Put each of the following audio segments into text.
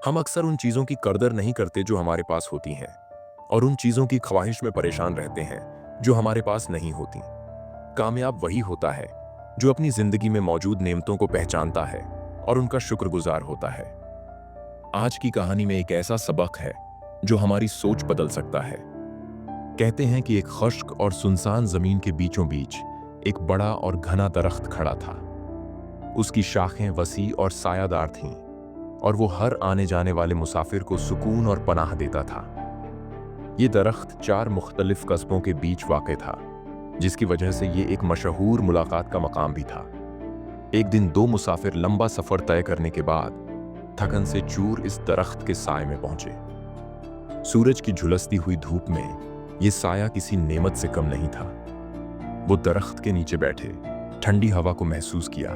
हम अक्सर उन चीज़ों की कदर नहीं करते जो हमारे पास होती हैं और उन चीज़ों की ख्वाहिश में परेशान रहते हैं जो हमारे पास नहीं होती। कामयाब वही होता है जो अपनी जिंदगी में मौजूद नेमतों को पहचानता है और उनका शुक्रगुजार होता है। आज की कहानी में एक ऐसा सबक है जो हमारी सोच बदल सकता है। कहते हैं कि एक खुश्क और सुनसान जमीन के बीचों बीच एक बड़ा और घना दरख्त खड़ा था। उसकी शाखें वसी और सायादार थीं और वो हर आने जाने वाले मुसाफिर को सुकून और पनाह देता था। ये दरख्त 4 मुख्तलिफ कस्बों के बीच वाक़े था, जिसकी वजह से ये एक मशहूर मुलाकात का मकाम भी था। एक दिन 2 मुसाफिर लंबा सफ़र तय करने के बाद थकन से चूर इस दरख्त के साए में पहुंचे। सूरज की झुलसती हुई धूप में ये साया किसी नेमत से कम नहीं था। वो दरख्त के नीचे बैठे ठंडी हवा को महसूस किया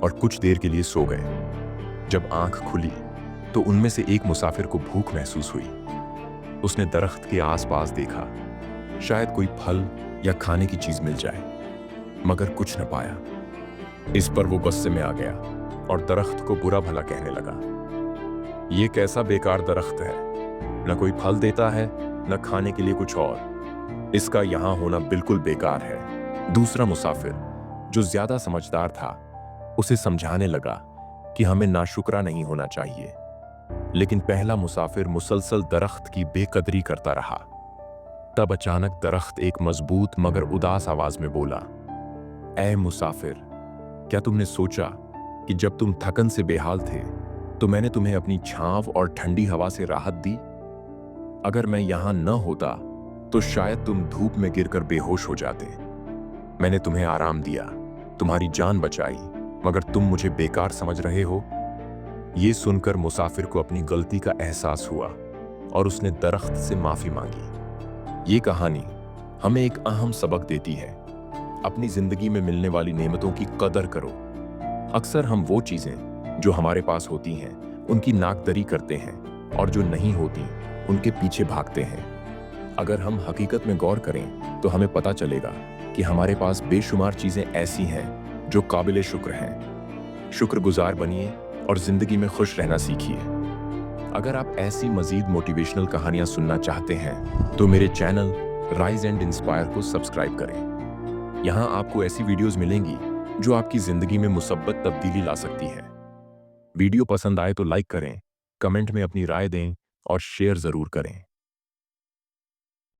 और कुछ देर के लिए सो गए। जब आंख खुली तो उनमें से एक मुसाफिर को भूख महसूस हुई। उसने दरख्त के आसपास देखा, शायद कोई फल या खाने की चीज मिल जाए, मगर कुछ न पाया। इस पर वो गुस्से में आ गया और दरख्त को बुरा भला कहने लगा। ये कैसा बेकार दरख्त है, न कोई फल देता है न खाने के लिए कुछ और। इसका यहां होना बिल्कुल बेकार है। दूसरा मुसाफिर, जो ज्यादा समझदार था, उसे समझाने लगा कि हमें नाशुक्रा नहीं होना चाहिए। लेकिन पहला मुसाफिर मुसलसल दरख्त की बेकदरी करता रहा। तब अचानक दरख्त एक मजबूत मगर उदास आवाज में बोला, ऐ मुसाफिर, क्या तुमने सोचा कि जब तुम थकन से बेहाल थे तो मैंने तुम्हें अपनी छांव और ठंडी हवा से राहत दी? अगर मैं यहां न होता तो शायद तुम धूप में गिरकर बेहोश हो जाते। मैंने तुम्हें आराम दिया, तुम्हारी जान बचाई, मगर तुम मुझे बेकार समझ रहे हो। ये सुनकर मुसाफिर को अपनी गलती का एहसास हुआ और उसने दरख्त से माफी मांगी। ये कहानी हमें एक अहम सबक देती है, अपनी जिंदगी में मिलने वाली नेमतों की कदर करो। अक्सर हम वो चीजें जो हमारे पास होती हैं उनकी नाकदरी करते हैं और जो नहीं होती उनके पीछे भागते हैं। अगर हम हकीकत में गौर करें तो हमें पता चलेगा कि हमारे पास बेशुमार चीजें ऐसी हैं जो काबिल शुक्र हैं। शुक्रगुजार बनिए और जिंदगी में खुश रहना सीखिए। अगर आप ऐसी मजीद मोटिवेशनल कहानियां सुनना चाहते हैं तो मेरे चैनल राइज एंड इंस्पायर को सब्सक्राइब करें। यहां आपको ऐसी वीडियोस मिलेंगी जो आपकी जिंदगी में मुसब्बत तब्दीली ला सकती है। वीडियो पसंद आए तो लाइक करें, कमेंट में अपनी राय दें और शेयर जरूर करें।